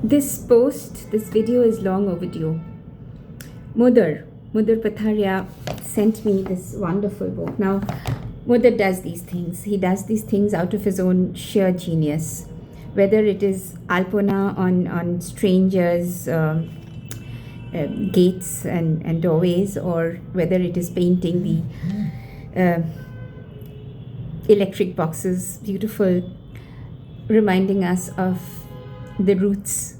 This video is long overdue. Mudar Patharia sent me this wonderful book. Now, Mudar does these things. He does these things out of his own sheer genius. Whether it is Alpona on strangers' gates and doorways, or whether it is painting the electric boxes, beautiful, reminding us of the roots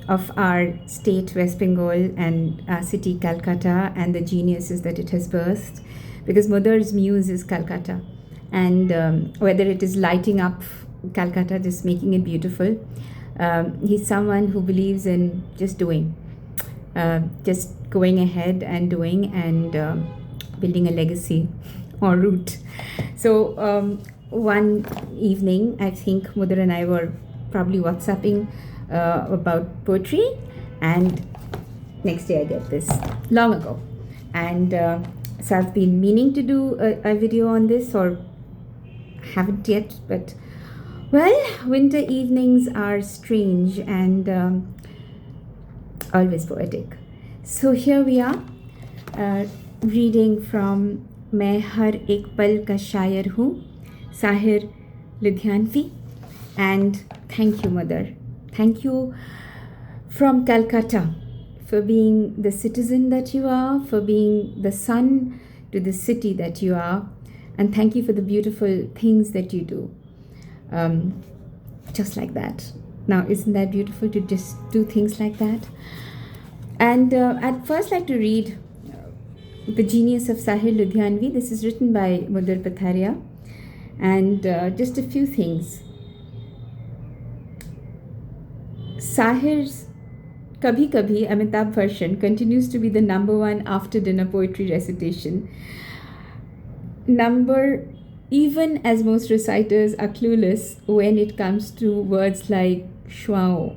of our state, West Bengal, and our city, Calcutta, and the geniuses that it has birthed. Because Mudar's muse is Calcutta. And whether it is lighting up Calcutta, just making it beautiful, he's someone who believes in just doing, just going ahead and doing, and building a legacy or root. So one evening, I think Mudar and I were probably WhatsApping about poetry, and next day I get this long ago. And so I've been meaning to do a video on this, or haven't yet, but well, winter evenings are strange and always poetic. So here we are, reading from मैं हर एक पल का शायर हूँ, Sahir Ludhianvi. And thank you, Mudar. Thank you from Calcutta for being the citizen that you are, for being the son to the city that you are, and thank you for the beautiful things that you do. Just like that. Now, isn't that beautiful to just do things like that? And I'd first like to read The Genius of Sahir Ludhianvi. This is written by Mudar Patharia. And just a few things. Sahir's Kabhi Kabhi Amitabh version continues to be the number one after dinner poetry recitation. Even as most reciters are clueless when it comes to words like Shwao.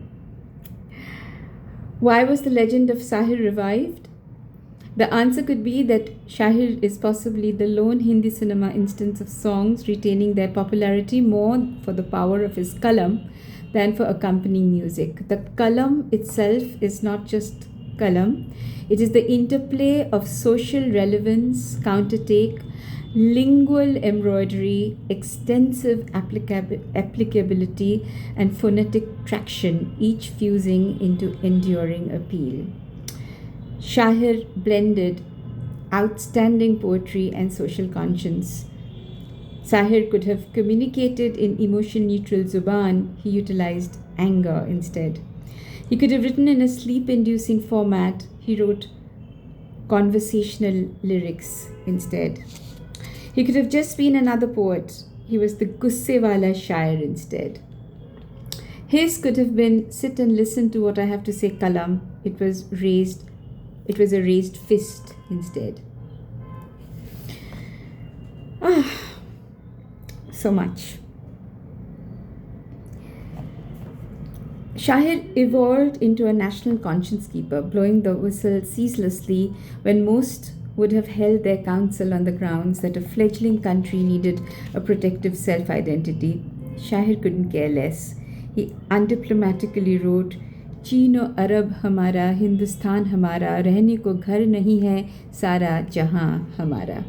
Why was the legend of Sahir revived? The answer could be that Sahir is possibly the lone Hindi cinema instance of songs retaining their popularity more for the power of his kalam than for accompanying music. The kalam itself is not just kalam, it is the interplay of social relevance, countertake, lingual embroidery, extensive applicability, and phonetic traction, each fusing into enduring appeal. Sahir blended outstanding poetry and social conscience. Sahir could have communicated in emotion-neutral Zuban, he utilized anger instead. He could have written in a sleep-inducing format, he wrote conversational lyrics instead. He could have just been another poet, he was the gusse wala shair instead. His could have been sit and listen to what I have to say kalam, it was a raised fist instead. So much. Sahir evolved into a national conscience keeper, blowing the whistle ceaselessly when most would have held their counsel on the grounds that a fledgling country needed a protective self-identity. Sahir couldn't care less. He undiplomatically wrote, चीनो अरब हमारा, हिंदुस्तान हमारा, रहने को घर नहीं है, सारा जहां हमारा.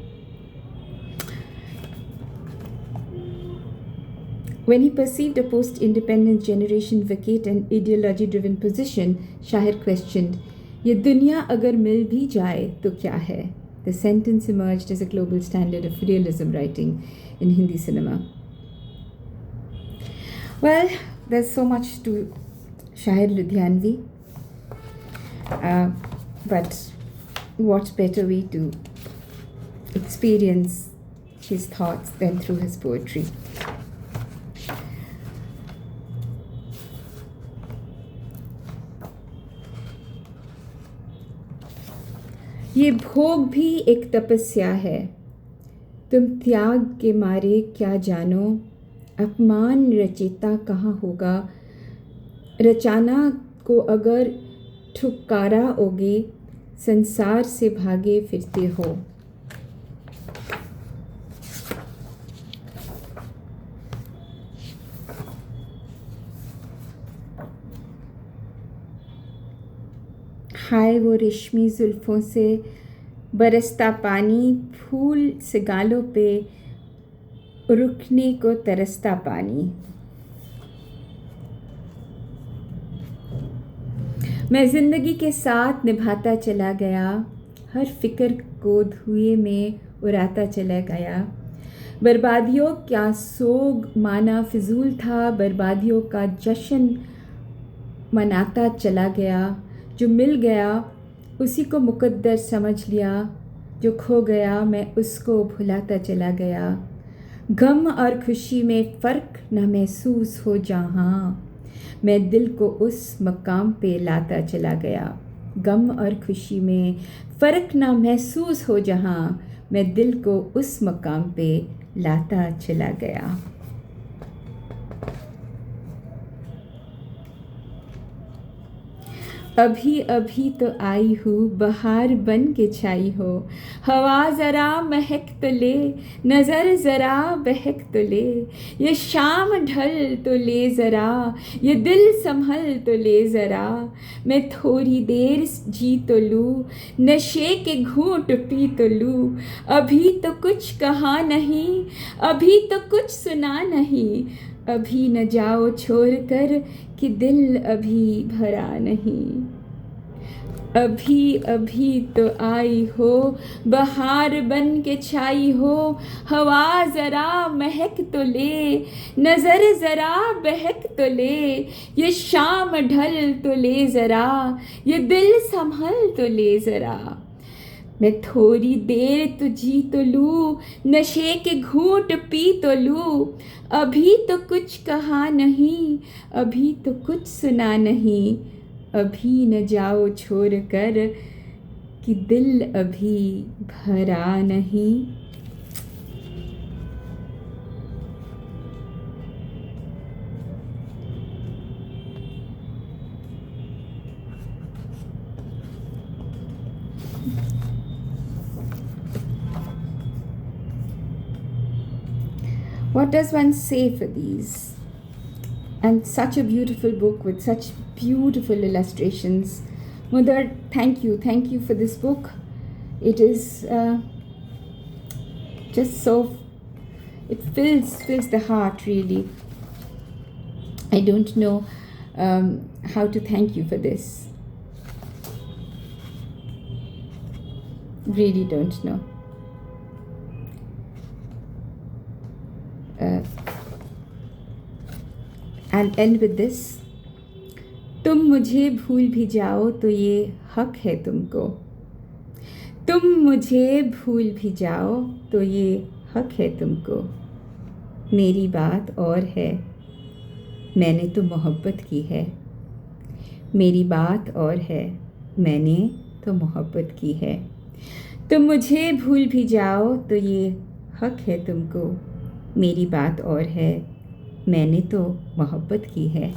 When he perceived a post-independence generation vacate an ideology-driven position, Sahir questioned, ये दुनिया अगर मिल भी जाए तो क्या है? The sentence emerged as a global standard of realism writing in Hindi cinema. Well, there's so much to Sahir Ludhianvi, but what better way to experience his thoughts than through his poetry. ये भोग भी एक तपस्या है, तुम त्याग के मारे क्या जानो, अपमान रचेता कहाँ होगा, रचाना को अगर ठुकारा ओगे, संसार से भागे फिरते हो. हाय वो रेशमी जुल्फ़ों से बरसता पानी, फूल से गालों पे रुकने को तरसता पानी। मैं ज़िंदगी के साथ निभाता चला गया, हर फिक्र को धुएं में उड़ाता चला गया। बर्बादियों का सोग माना फिजूल था, बर्बादियों का जश्न मनाता चला गया। जो मिल गया उसी को मुकद्दर समझ लिया, जो खो गया मैं उसको भुलाता चला गया। गम और खुशी में फ़र्क न महसूस हो जहाँ, मैं दिल को उस मकाम पे लाता चला गया। गम और खुशी में फ़र्क न महसूस हो जहाँ, मैं दिल को उस मकाम पे लाता चला गया। अभी अभी तो आई हूँ, बहार बन के छाई हो। हवा ज़रा महक तो ले, नज़र ज़रा बहक तो ले। ये शाम ढल तो ले ज़रा, ये दिल संभल तो ले ज़रा। मैं थोड़ी देर जी तो लूँ, नशे के घूंट पी तो लूँ। अभी तो कुछ कहा नहीं, अभी तो कुछ सुना नहीं। अभी न जाओ छोड़ कर कि दिल अभी भरा नहीं। अभी अभी तो आई हो, बहार बन के छाई हो। हवा ज़रा महक तो ले, नज़र ज़रा बहक तो ले। ये शाम ढल तो ले ज़रा, ये दिल संभल तो ले ज़रा। मैं थोड़ी देर तो जी तो लूँ, नशे के घूंट पी तो लूँ। अभी तो कुछ कहा नहीं, अभी तो कुछ सुना नहीं। अभी न जाओ छोड़ कर कि दिल अभी भरा नहीं। What does one say for these? And such a beautiful book with such beautiful illustrations. Mother, thank you for this book. It is just so, it fills the heart really. I don't know how to thank you for this. Really don't know. And end with this. तुम मुझे भूल भी जाओ तो ये हक है तुमको। तुम मुझे भूल भी जाओ तो ये हक है तुमको। मेरी बात और है, मैंने तो मोहब्बत की है। मेरी बात और है, मैंने तो मोहब्बत की है। तुम मुझे भूल भी जाओ तो ये हक है तुमको। मेरी बात और है, मैंने तो मोहब्बत की है।